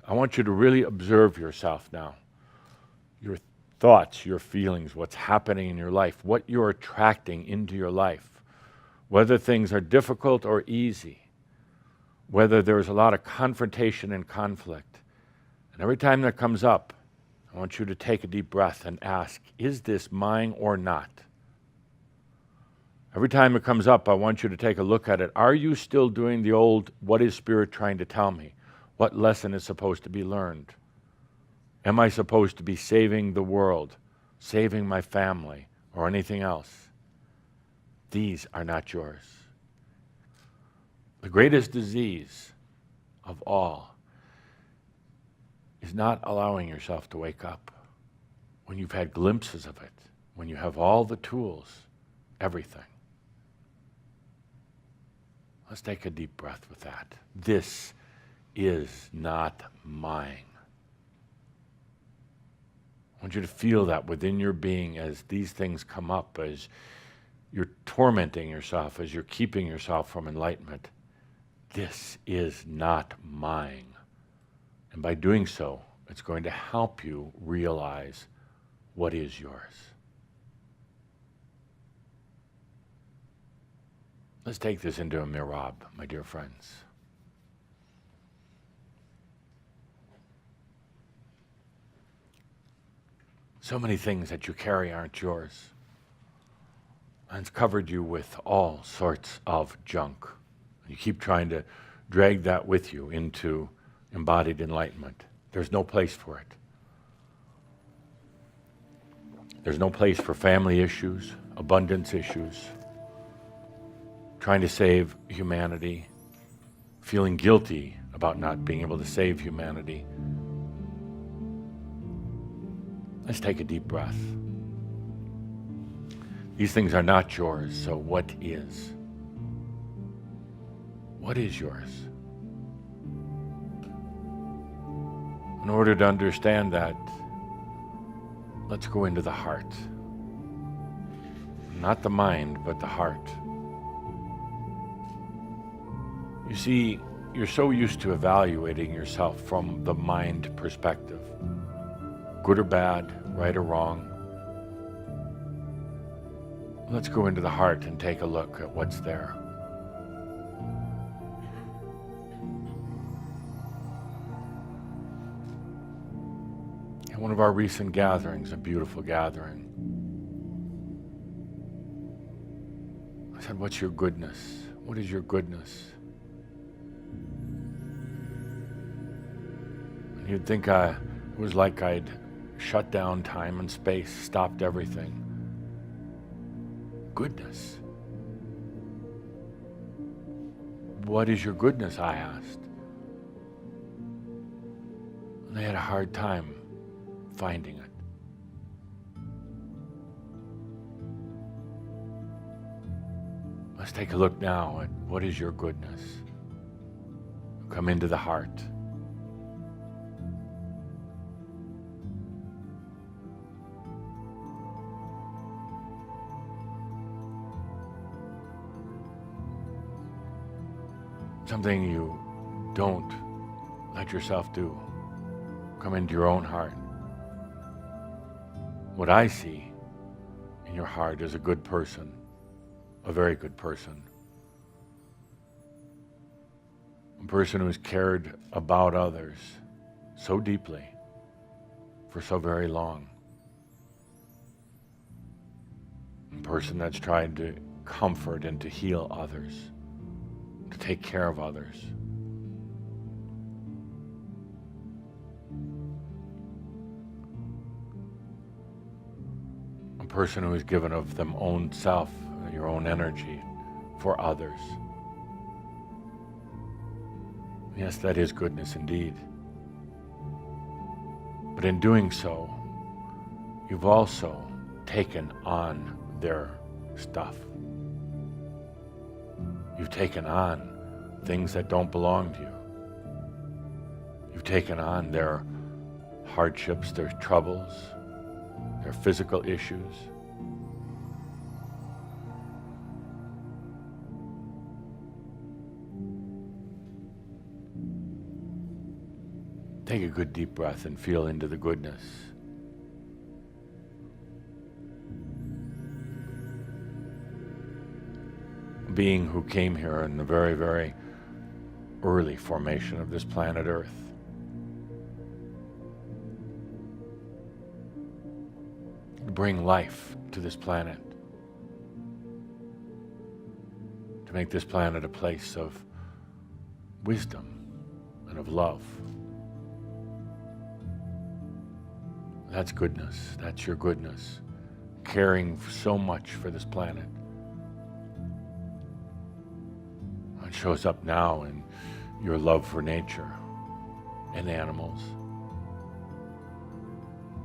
I want you to really observe yourself now. Your thoughts, your feelings, what's happening in your life, what you're attracting into your life, whether things are difficult or easy, whether there's a lot of confrontation and conflict. And every time that comes up, I want you to take a deep breath and ask, is this mine or not? Every time it comes up, I want you to take a look at it. Are you still doing the old, what is Spirit trying to tell me? What lesson is supposed to be learned? Am I supposed to be saving the world, saving my family, or anything else? These are not yours. The greatest disease of all is not allowing yourself to wake up when you've had glimpses of it, when you have all the tools, everything. Let's take a deep breath with that. This is not mine. I want you to feel that within your being as these things come up, as you're tormenting yourself, as you're keeping yourself from enlightenment. This is not mine. And by doing so, it's going to help you realize what is yours. Let's take this into a Merabh, my dear friends. So many things that you carry aren't yours. And it's covered you with all sorts of junk. You keep trying to drag that with you into embodied enlightenment. There's no place for it. There's no place for family issues, abundance issues, trying to save humanity, feeling guilty about not being able to save humanity. Let's take a deep breath. These things are not yours, so what is? What is yours? In order to understand that, let's go into the heart. Not the mind, but the heart. You see, you're so used to evaluating yourself from the mind perspective. Good or bad, right or wrong. Let's go into the heart and take a look at what's there. At one of our recent gatherings, a beautiful gathering, I said, what's your goodness? What is your goodness? And you'd think it was like I'd shut down time and space, stopped everything. Goodness. What is your goodness, I asked. And they had a hard time finding it. Let's take a look now at what is your goodness. Come into the heart. Something you don't let yourself do. Come into your own heart. What I see in your heart is a good person, a very good person. A person who's cared about others so deeply for so very long. A person that's tried to comfort and to heal others, to take care of others. A person who has given of them own self, your own energy, for others. Yes, that is goodness indeed. But in doing so, you've also taken on their stuff. You've taken on things that don't belong to you. You've taken on their hardships, their troubles, their physical issues. Take a good deep breath and feel into the goodness. A being who came here in the very, very early formation of this planet Earth. To bring life to this planet. To make this planet a place of wisdom and of love. That's goodness. That's your goodness. Caring so much for this planet. It shows up now in your love for nature and animals.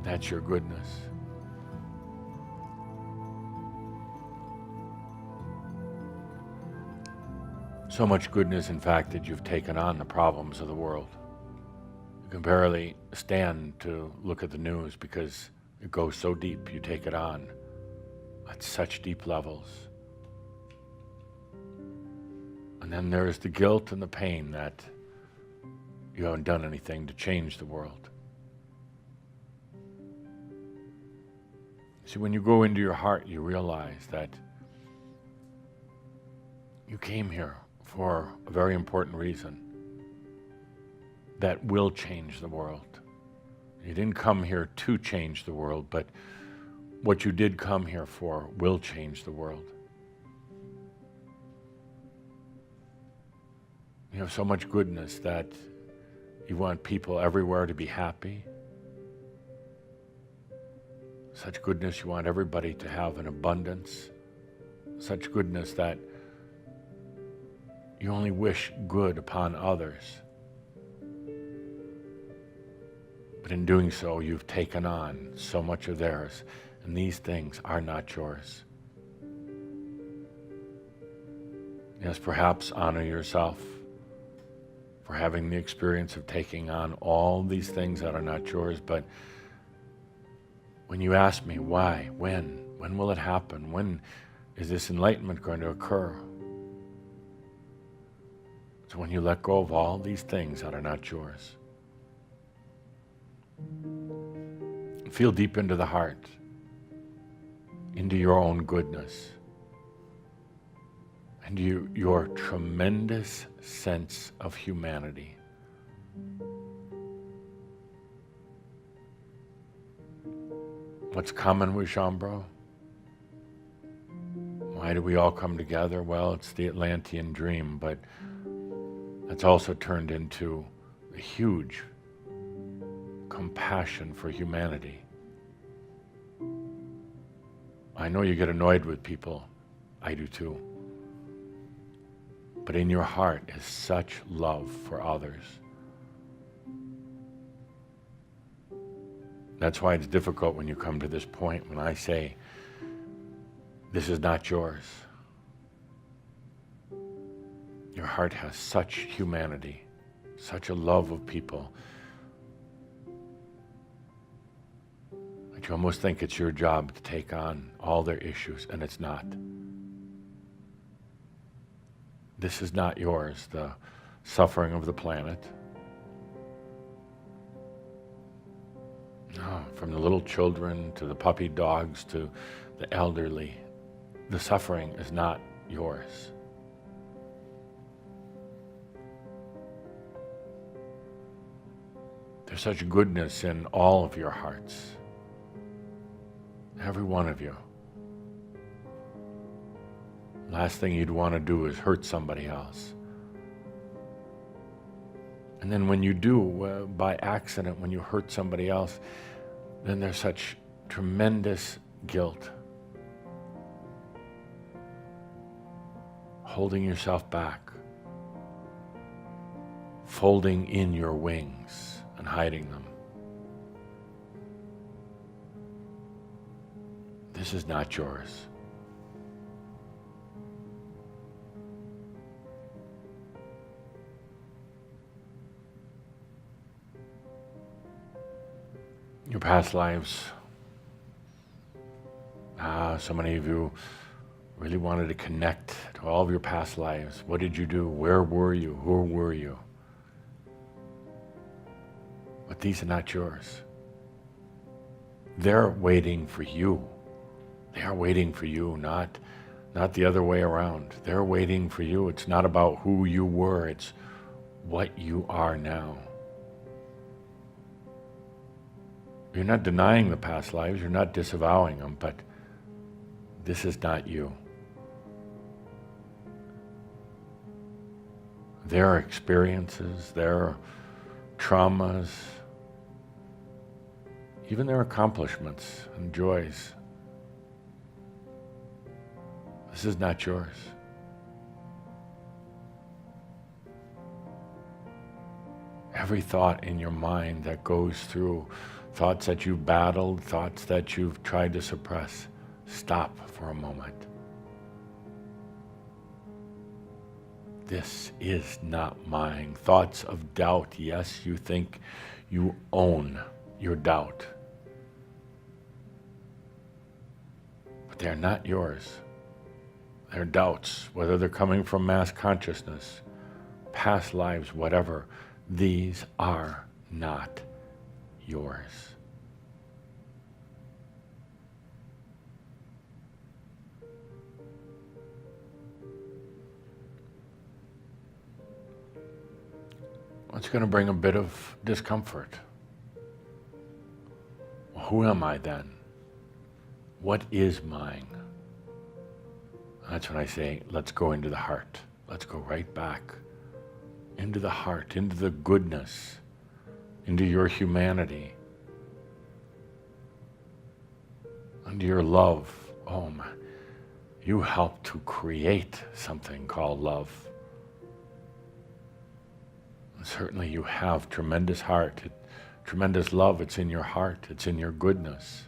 That's your goodness. So much goodness, in fact, that you've taken on the problems of the world. You can barely stand to look at the news because it goes so deep. You take it on at such deep levels. And then there's the guilt and the pain that you haven't done anything to change the world. See, when you go into your heart, you realize that you came here for a very important reason that will change the world. You didn't come here to change the world, but what you did come here for will change the world. You have so much goodness that you want people everywhere to be happy. Such goodness, you want everybody to have an abundance. Such goodness that you only wish good upon others. But in doing so, you've taken on so much of theirs, and these things are not yours. Yes, perhaps honor yourself for having the experience of taking on all these things that are not yours, but when you ask me why, when will it happen? When is this enlightenment going to occur? So when you let go of all these things that are not yours, feel deep into the heart, into your own goodness, and your tremendous sense of humanity. What's common with Shaumbra? Why do we all come together? Well, it's the Atlantean dream, but that's also turned into a huge compassion for humanity. I know you get annoyed with people. I do too. But in your heart is such love for others. That's why it's difficult when you come to this point when I say, this is not yours. Your heart has such humanity, such a love of people, that you almost think it's your job to take on all their issues, and it's not. This is not yours, the suffering of the planet. No, from the little children to the puppy dogs to the elderly, the suffering is not yours. There's such goodness in all of your hearts, every one of you. Last thing you'd want to do is hurt somebody else. And then when you do, by accident, when you hurt somebody else, then there's such tremendous guilt. Holding yourself back. Folding in your wings and hiding them. This is not yours. Your past lives. So many of you really wanted to connect to all of your past lives. What did you do? Where were you? Who were you? But these are not yours. They're waiting for you. They are waiting for you, not the other way around. They're waiting for you. It's not about who you were, it's what you are now. You're not denying the past lives, you're not disavowing them, but this is not you. Their experiences, their traumas, even their accomplishments and joys, this is not yours. Every thought in your mind that goes through, thoughts that you've battled, thoughts that you've tried to suppress, stop for a moment. This is not mine. Thoughts of doubt, yes, you think you own your doubt. But they're not yours. They're doubts, whether they're coming from mass consciousness, past lives, whatever. These are not yours. It's going to bring a bit of discomfort. Well, who am I then? What is mine? That's when I say, let's go into the heart. Let's go right back into the heart, into the goodness, into your humanity, into your love. Oh my, you helped to create something called love. And certainly you have tremendous heart, tremendous love. It's in your heart, it's in your goodness.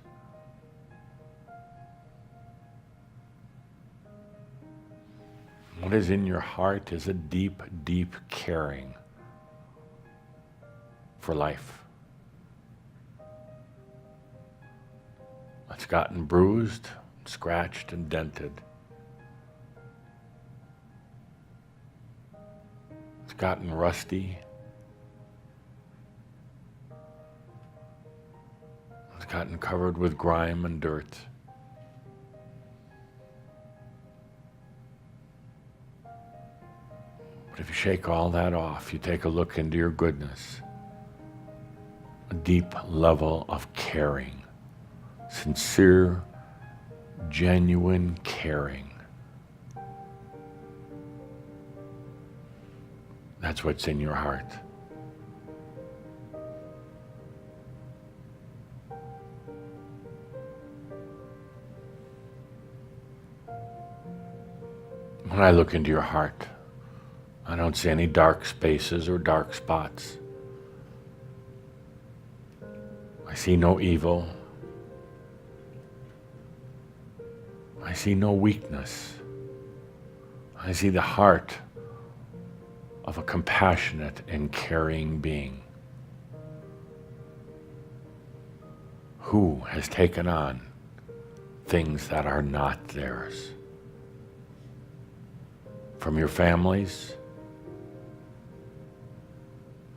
What is in your heart is a deep, deep caring for life. It's gotten bruised, scratched, and dented. It's gotten rusty. It's gotten covered with grime and dirt. But if you shake all that off, you take a look into your goodness, a deep level of caring, sincere, genuine caring. That's what's in your heart. When I look into your heart, I don't see any dark spaces or dark spots. I see no evil. I see no weakness. I see the heart of a compassionate and caring being who has taken on things that are not theirs. From your families,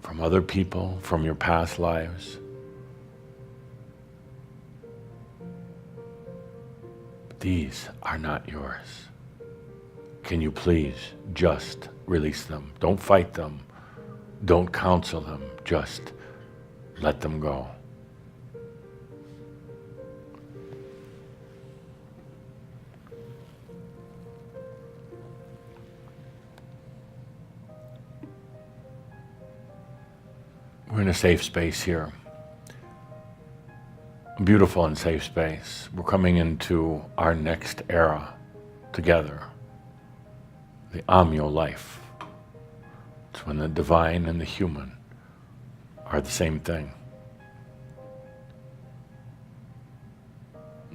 from other people, from your past lives. These are not yours. Can you please just release them? Don't fight them. Don't counsel them. Just let them go. We're in a safe space here. A beautiful and safe space. We're coming into our next era together. The Amyo life. It's when the divine and the human are the same thing.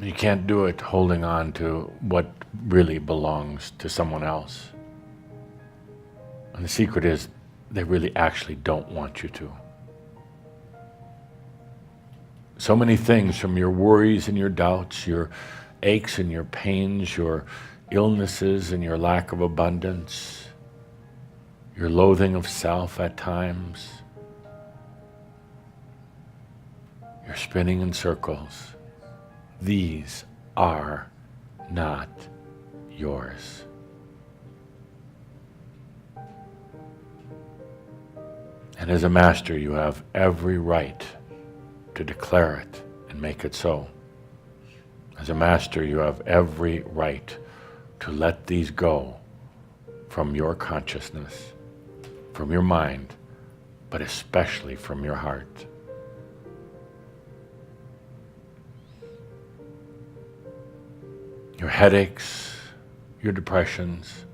You can't do it holding on to what really belongs to someone else. And the secret is they really actually don't want you to. So many things, from your worries and your doubts, your aches and your pains, your illnesses and your lack of abundance, your loathing of self at times, You're spinning in circles. These are not yours. And as a master, you have every right to declare it and make it so. As a master, you have every right to let these go from your consciousness, from your mind, but especially from your heart. Your headaches, your depressions,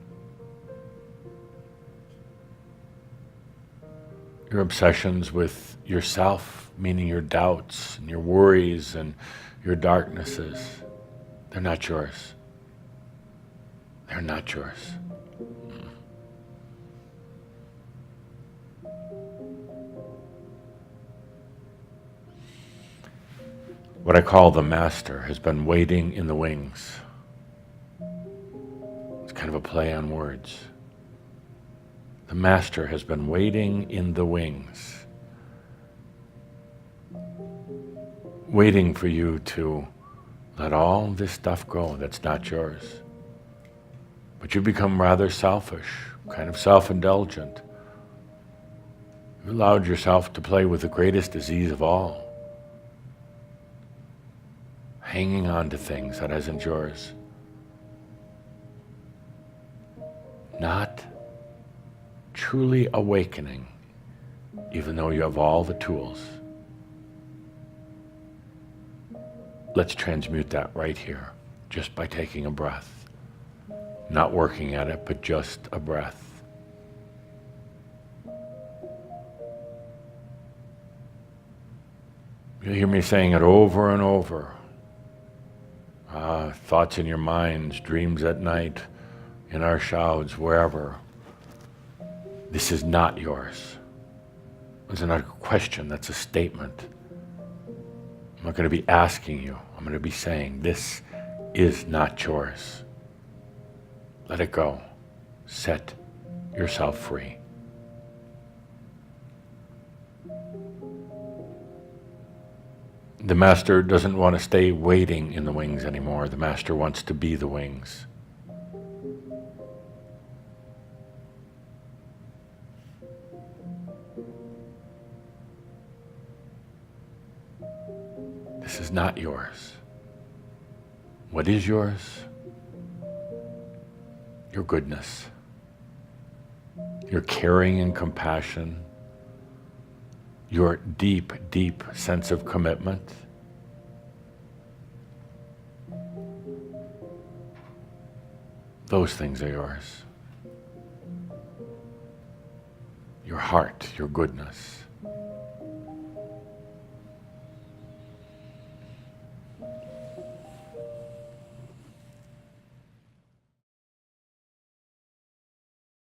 your obsessions with yourself, meaning your doubts and your worries and your darknesses, they're not yours. They're not yours. What I call the master has been waiting in the wings. It's kind of a play on words. The master has been waiting in the wings, waiting for you to let all this stuff go that's not yours. But you become rather selfish, kind of self-indulgent. You allowed yourself to play with the greatest disease of all, hanging on to things that isn't yours. Not truly awakening, even though you have all the tools. Let's transmute that right here, just by taking a breath. Not working at it, but just a breath. You'll hear me saying it over and over. Thoughts in your minds, dreams at night, in our shouds, wherever. This is not yours. It's not a question, that's a statement. I'm not going to be asking you. I'm going to be saying, this is not yours. Let it go. Set yourself free. The master doesn't want to stay waiting in the wings anymore. The master wants to be the wings. This is not yours. What is yours? Your goodness, your caring and compassion, your deep, deep sense of commitment. Those things are yours. Your heart, your goodness.